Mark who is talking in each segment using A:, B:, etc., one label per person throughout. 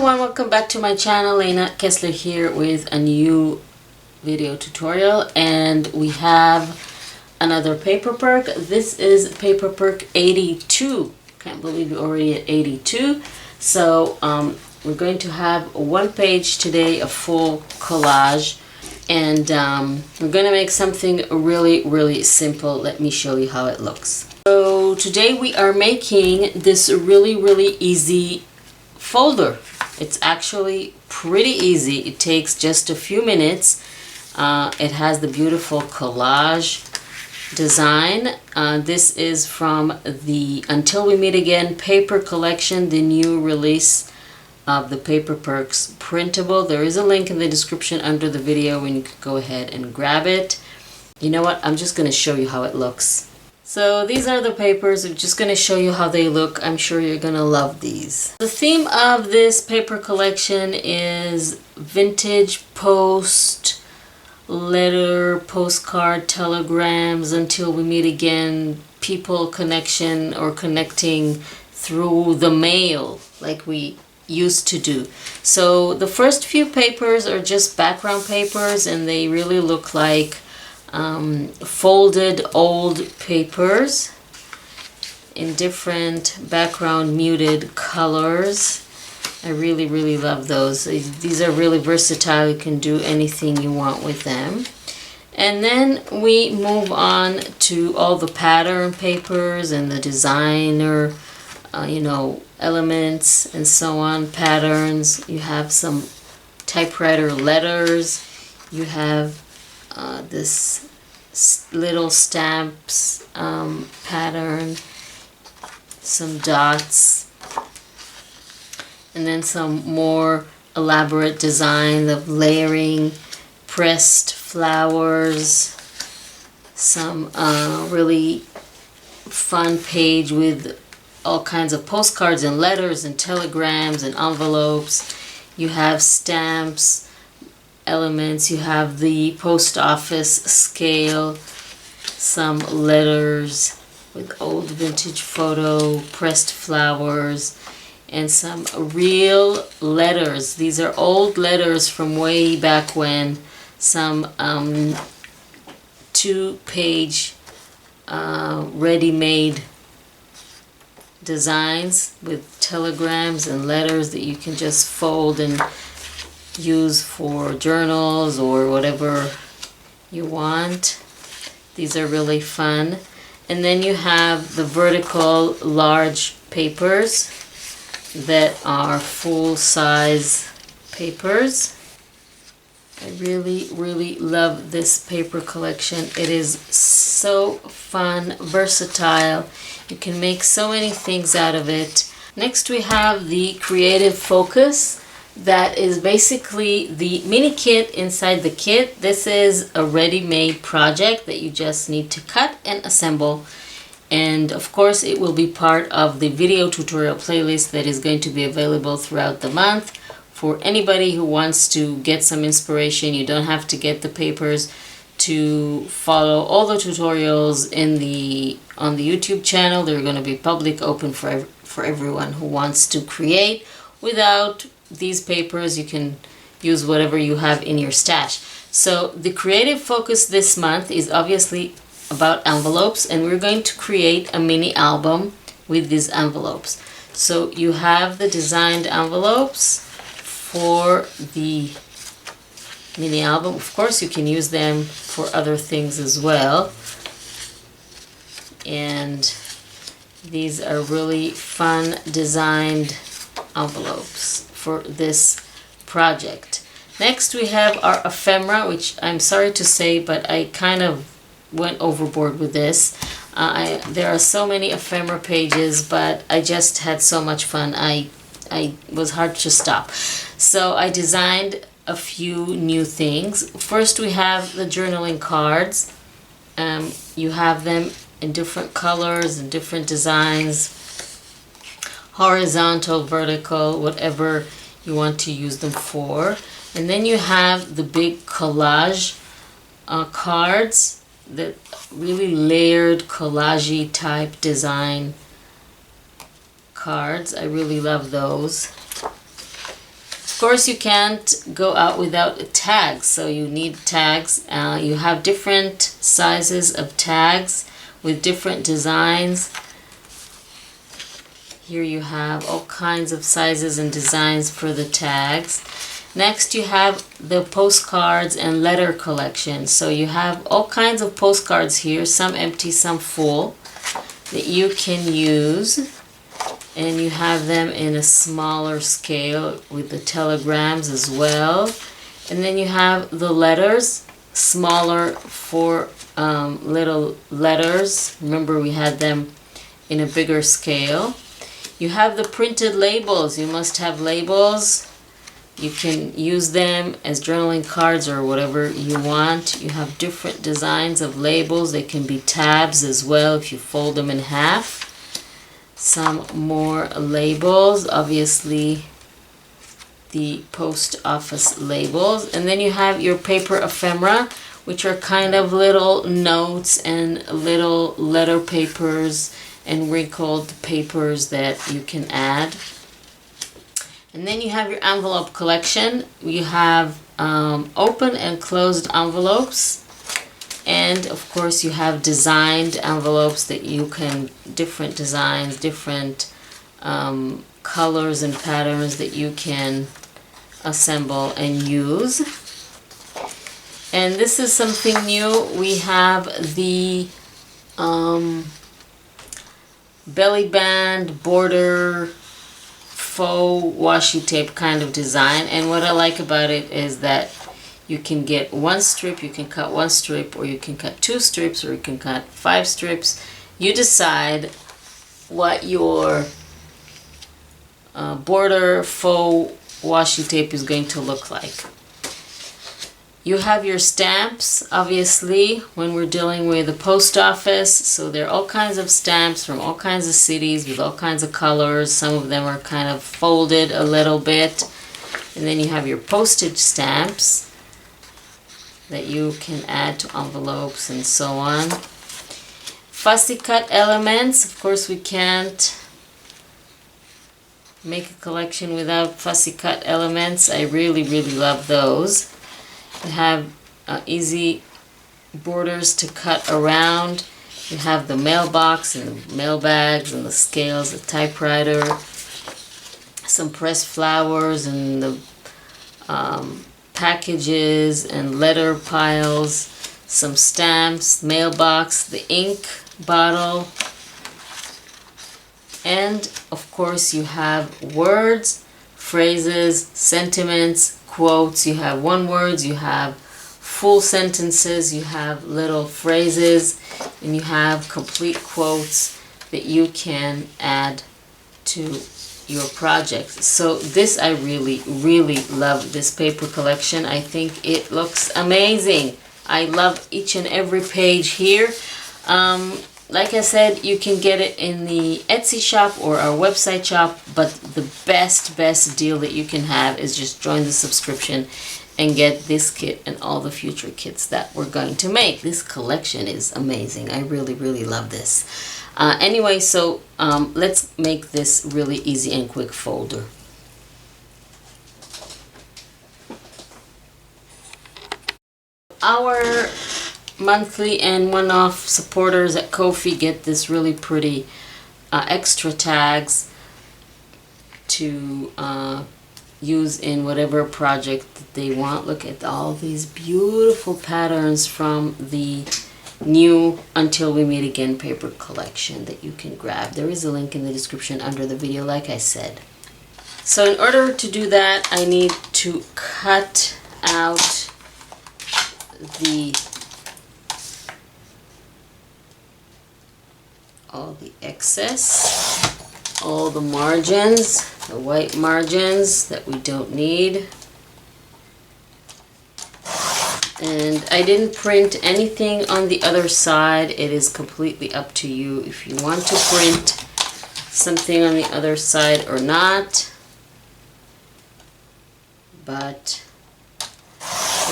A: everyone, welcome back to my channel. Lena Kessler here with a new video tutorial, and we have another paper perk. This is paper perk 82. Can't believe we're already at 82. So we're going to have one page today, a full collage, and we're going to make something really simple. Let me show you how it looks. So today we are making this really easy folder. It's actually pretty easy. It takes just a few minutes. It has the beautiful collage design. This is from the Until We Meet Again paper collection, the new release of the Paper Perks printable. There is a link in the description under the video and you can go ahead and grab it. You know what? I'm just going to show you how it looks. So these are the papers. I'm just going to show you how they look. I'm sure you're going to love these. The theme of this paper collection is vintage post, letter, postcard, telegrams, until we meet again, people connection or connecting through the mail like we used to do. So the first few papers are just background papers and they really look like folded old papers in different background muted colors. I really love those. These are really versatile. You can do anything you want with them. And then we move on to all the pattern papers and the designer elements and so on, patterns. You have some typewriter letters. You have this little stamps pattern, some dots, and then some more elaborate design of layering, pressed flowers, some really fun page with all kinds of postcards and letters and telegrams and envelopes. You have stamps, elements, you have the post office scale, some letters with old vintage photo, pressed flowers, and some real letters. These are old letters from way back when, some 2-page ready-made designs with telegrams and letters that you can just fold and use for journals or whatever you want. These are really fun. And then you have the vertical large papers that are full-size papers. I really love this paper collection. It is so fun, versatile. You can make so many things out of it. Next we have the Creative Focus. That is basically the mini kit inside the kit. This is a ready-made project that you just need to cut and assemble. And of course it will be part of the video tutorial playlist that is going to be available throughout the month. For anybody who wants to get some inspiration, you don't have to get the papers to follow all the tutorials on the YouTube channel. They're going to be public, open for everyone who wants to create. Without these papers, you can use whatever you have in your stash. So the creative focus this month is obviously about envelopes, and we're going to create a mini album with these envelopes. So you have the designed envelopes for the mini album. Of course you can use them for other things as well, and these are really fun designed envelopes for this project. Next we have our ephemera, which I'm sorry to say, but I kind of went overboard with this. There are so many ephemera pages, but I just had so much fun. I was hard to stop. So I designed a few new things. First we have the journaling cards. You have them in different colors and different designs, horizontal, vertical, whatever you want to use them for. And then you have the big collage cards, that really layered collage-y type design cards. I really love those. course, you can't go out without tags, so you need tags. You have different sizes of tags with different designs. Here you have all kinds of sizes and designs for the tags. Next, you have the postcards and letter collection. So you have all kinds of postcards here, some empty, some full, that you can use. And you have them in a smaller scale with the telegrams as well. And then you have the letters, smaller for little letters. Remember, we had them in a bigger scale. You have the printed labels. You must have labels. You can use them as journaling cards or whatever you want. You have different designs of labels. They can be tabs as well if you fold them in half. Some more labels, obviously the post office labels. And then you have your paper ephemera, which are kind of little notes and little letter papers and wrinkled papers that you can add. And then you have your envelope collection. You have open and closed envelopes. And of course you have designed envelopes that you can, different designs, different colors and patterns that you can assemble and use. And this is something new. We have the belly band border faux washi tape kind of design. And what I like about it is that you can get one strip, you can cut one strip, or you can cut two strips, or you can cut 5 strips. You decide what your border faux washi tape is going to look like. You have your stamps, obviously, when we're dealing with the post office. So there are all kinds of stamps from all kinds of cities with all kinds of colors. Some of them are kind of folded a little bit. And then you have your postage stamps that you can add to envelopes and so on. Fussy cut elements. Of course, we can't make a collection without fussy cut elements. I really, really love those. You have easy borders to cut around. You have the mailbox and the mail bags and the scales, the typewriter, some pressed flowers and the packages and letter piles, some stamps, mailbox, the ink bottle, and of course you have words, phrases, sentiments, quotes. You have one words, you have full sentences, you have little phrases, and you have complete quotes that you can add to your project. So this, I really, really love this paper collection. I think it looks amazing. I love each and every page here. Like I said, you can get it in the Etsy shop or our website shop, but the best deal that you can have is just join the subscription and get this kit and all the future kits that we're going to make. This collection is amazing. I really, really love this. Anyway, so let's make this really easy and quick folder. Our monthly and one-off supporters at Ko-fi get this really pretty extra tags to use in whatever project that they want. Look at all these beautiful patterns from the new Until We Meet Again paper collection that you can grab. There is a link in the description under the video, like I said. So in order to do that, I need to cut out all the excess, all the margins, the white margins that we don't need. And I didn't print anything on the other side. It is completely up to you if you want to print something on the other side or not. But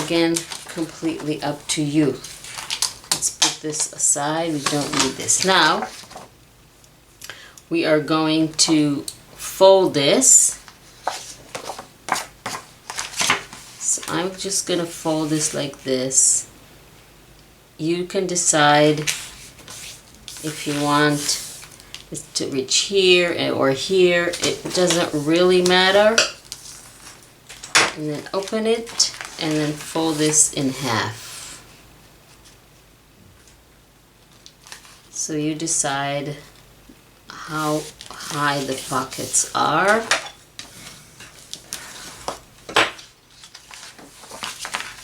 A: again, completely up to you. Let's put this aside. We don't need this. Now, we are going to fold this I'm just gonna fold this like this. You can decide if you want it to reach here or here. It doesn't really matter. And then open it and then fold this in half. So you decide how high the pockets are.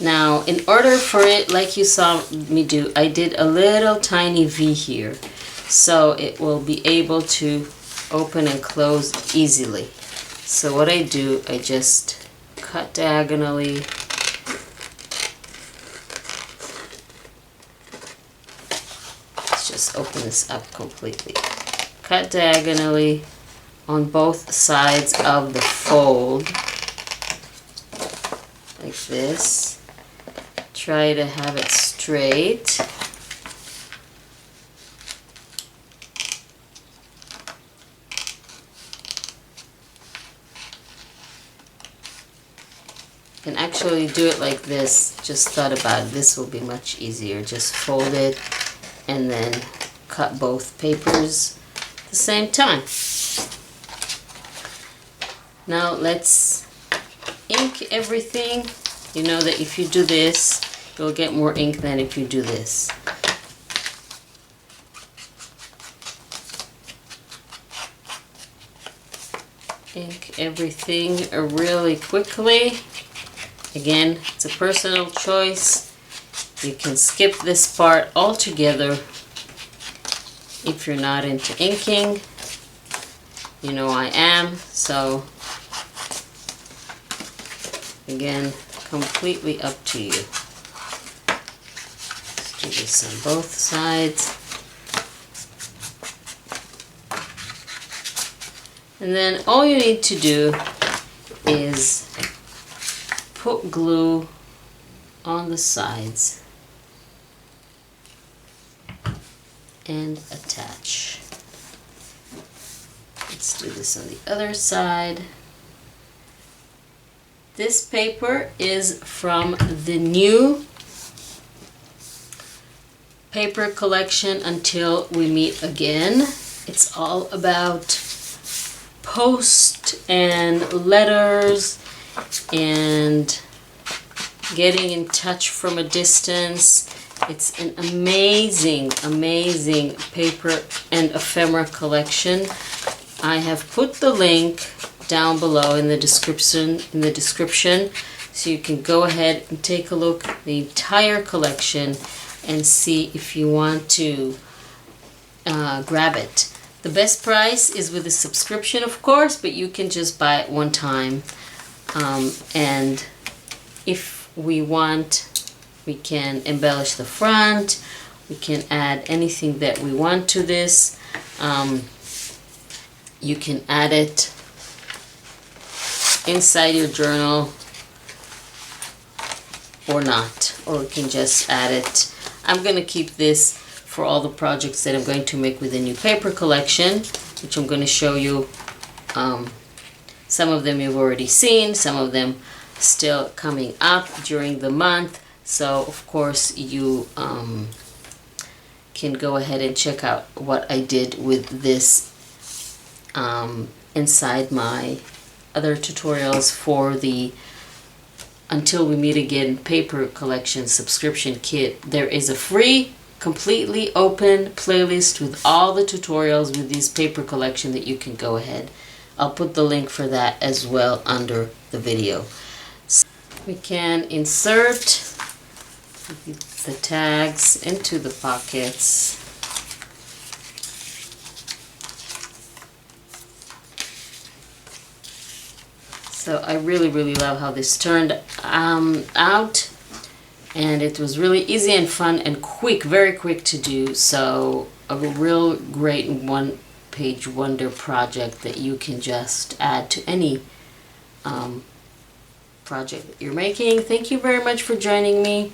A: Now, in order for it, like you saw me do, I did a little tiny V here, so it will be able to open and close easily. So what I do, I just cut diagonally. Let's just open this up completely. Cut diagonally on both sides of the fold, like this. Try to have it straight. You can actually do it like this. Just thought about it. This will be much easier. Just fold it and then cut both papers at the same time. Now let's ink everything. You know that if you do this, you'll get more ink than if you do this. Ink everything really quickly. Again, it's a personal choice. You can skip this part altogether if you're not into inking. You know I am, so again, completely up to you. Let's do this on both sides. And then all you need to do is put glue on the sides and attach. Let's do this on the other side. This paper is from the new paper collection, Until We Meet Again. It's all about post and letters and getting in touch from a distance. It's an amazing, amazing paper and ephemera collection. I have put the link down below in the description, so you can go ahead and take a look at the entire collection and see if you want to grab it. The best price is with a subscription, of course, but you can just buy it one time. And if we want, we can embellish the front. We can add anything that we want to this. You can add it inside your journal or not, or we can just add it. I'm going to keep this for all the projects that I'm going to make with the new paper collection, which I'm going to show you. Some of them you've already seen, some of them still coming up during the month, so of course you can go ahead and check out what I did with this inside my other tutorials for the Until We Meet Again paper collection subscription kit. There is a free, completely open playlist with all the tutorials with this paper collection that you can go ahead. I'll put the link for that as well under the video. So we can insert the tags into the pockets. So I really, really love how this turned out, and it was really easy and fun and quick, very quick to do. So a real great one-page wonder project that you can just add to any project that you're making. Thank you very much for joining me,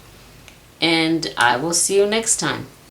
A: and I will see you next time.